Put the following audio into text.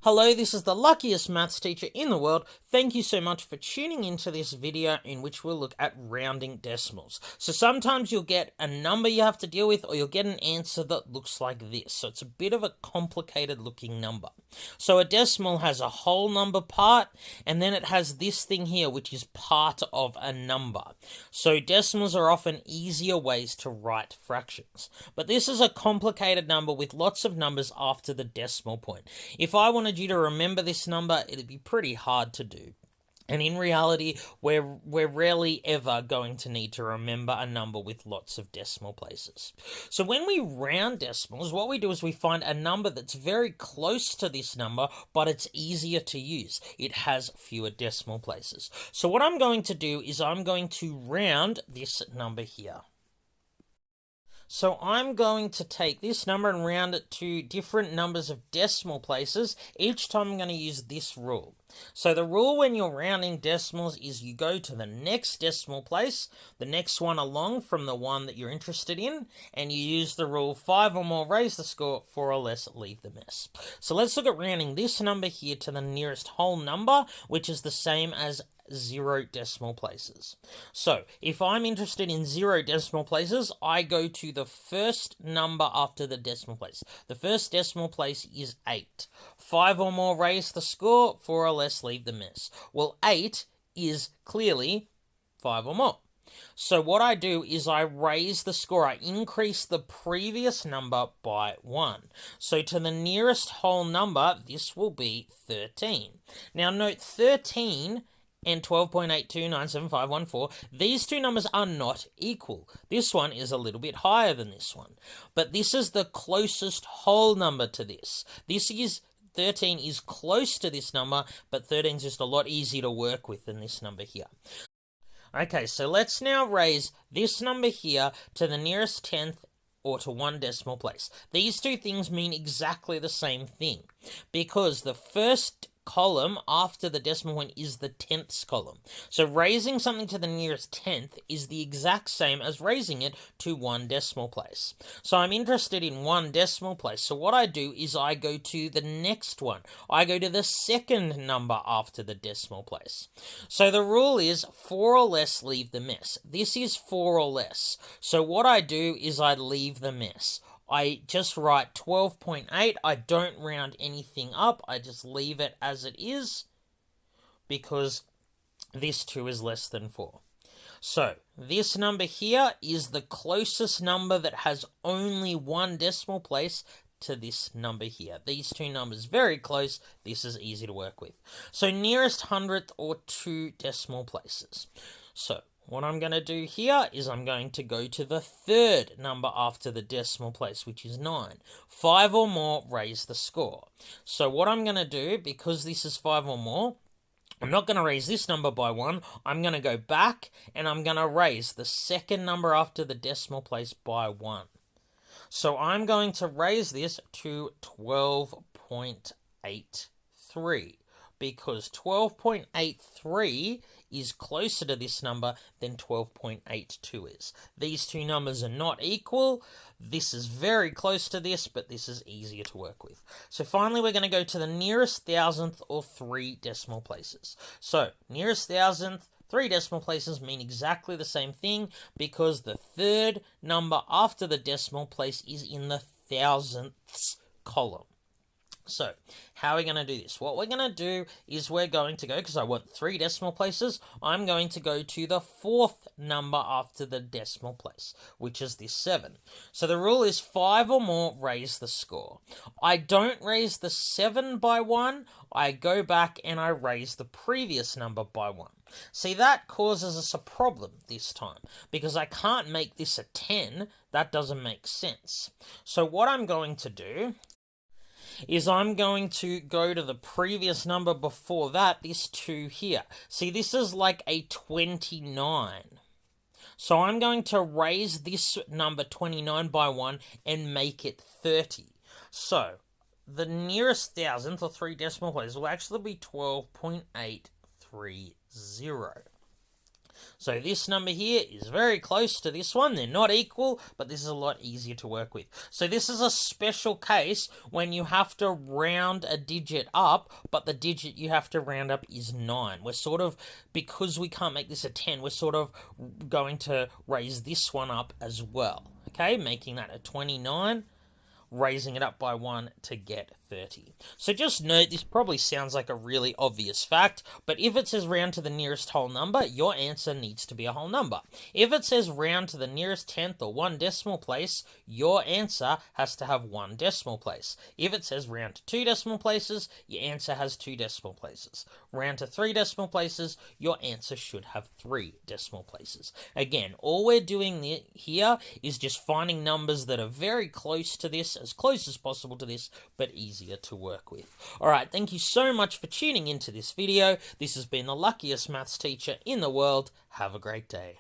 Hello, this is the luckiest maths teacher in the world. Thank you so much for tuning into this video in which we'll look at rounding decimals. So sometimes you'll get a number you have to deal with, or you'll get an answer that looks like this. So it's a bit of a complicated looking number. So a decimal has a whole number part, and then it has this thing here, which is part of a number. So decimals are often easier ways to write fractions. But this is a complicated number with lots of numbers after the decimal point. If I wanted you to remember this number, it'd be pretty hard to do. And in reality, we're rarely ever going to need to remember a number with lots of decimal places. So when we round decimals, what we do is we find a number that's very close to this number, but it's easier to use. It has fewer decimal places. So what I'm going to do is I'm going to round this number here. So I'm going to take this number and round it to different numbers of decimal places. Each time I'm going to use this rule. So the rule when you're rounding decimals is you go to the next decimal place, the next one along from the one that you're interested in, and you use the rule 5 or more raise the score, 4 or less leave the mess. So let's look at rounding this number here to the nearest whole number, which is the same as 0 decimal places. So if I'm interested in 0 decimal places, I go to the first number after the decimal place. The first decimal place is 8. 5 or more raise the score, 4 or less leave the mess. Well, 8 is clearly 5 or more. So what I do is I raise the score. I increase the previous number by 1. So to the nearest whole number, this will be 13. Now note 13 and 12.82975114, these two numbers are not equal. This one is a little bit higher than this one. But this is the closest whole number to this. 13 is close to this number, but 13 is just a lot easier to work with than this number here. Okay, so let's now raise this number here to the nearest tenth or to 1 decimal place. These two things mean exactly the same thing, because the first column after the decimal point is the tenths column. So raising something to the nearest tenth is the exact same as raising it to 1 decimal place. So I'm interested in 1 decimal place. So what I do is I go to the next one. I go to the second number after the decimal place. So the rule is 4 or less leave the mess. This is 4 or less. So what I do is I leave the mess. I just write 12.8. I don't round anything up. I just leave it as it is because this 2 is less than 4. So this number here is the closest number that has only 1 decimal place to this number here. These two numbers very close. This is easy to work with. So nearest hundredth or 2 decimal places. So what I'm going to do here is I'm going to go to the third number after the decimal place, which is 9. 5 or more raise the score. So what I'm going to do, because this is 5 or more, I'm not going to raise this number by 1. I'm going to go back and I'm going to raise the second number after the decimal place by 1. So I'm going to raise this to 12.83. Because 12.83 is closer to this number than 12.82 is. These two numbers are not equal. This is very close to this, but this is easier to work with. So finally, we're going to go to the nearest thousandth or 3 decimal places. So nearest thousandth, 3 decimal places mean exactly the same thing because the third number after the decimal place is in the thousandths column. So, how are we going to do this? What we're going to do is we're going to go, because I want 3 decimal places, I'm going to go to the 4th number after the decimal place, which is this 7. So the rule is 5 or more raise the score. I don't raise the 7 by 1, I go back and I raise the previous number by 1. See, that causes us a problem this time, because I can't make this a 10, that doesn't make sense. So what I'm going to do is I'm going to go to the previous number before that, this 2 here. See, this is like a 29. So I'm going to raise this number 29 by 1 and make it 30. So the nearest thousandth or 3 decimal places will actually be 12.830. So this number here is very close to this one. They're not equal, but this is a lot easier to work with. So this is a special case when you have to round a digit up, but the digit you have to round up is 9. We're sort of, because we can't make this a 10, we're sort of going to raise this one up as well. Okay, making that a 29. Raising it up by 1 to get 30. So just note, this probably sounds like a really obvious fact, but if it says round to the nearest whole number, your answer needs to be a whole number. If it says round to the nearest tenth or 1 decimal place, your answer has to have 1 decimal place. If it says round to 2 decimal places, your answer has 2 decimal places. Round to 3 decimal places, your answer should have 3 decimal places. Again, all we're doing here is just finding numbers that are very close to this, as close as possible to this, but easier to work with. Alright, thank you so much for tuning into this video. This has been the luckiest maths teacher in the world. Have a great day.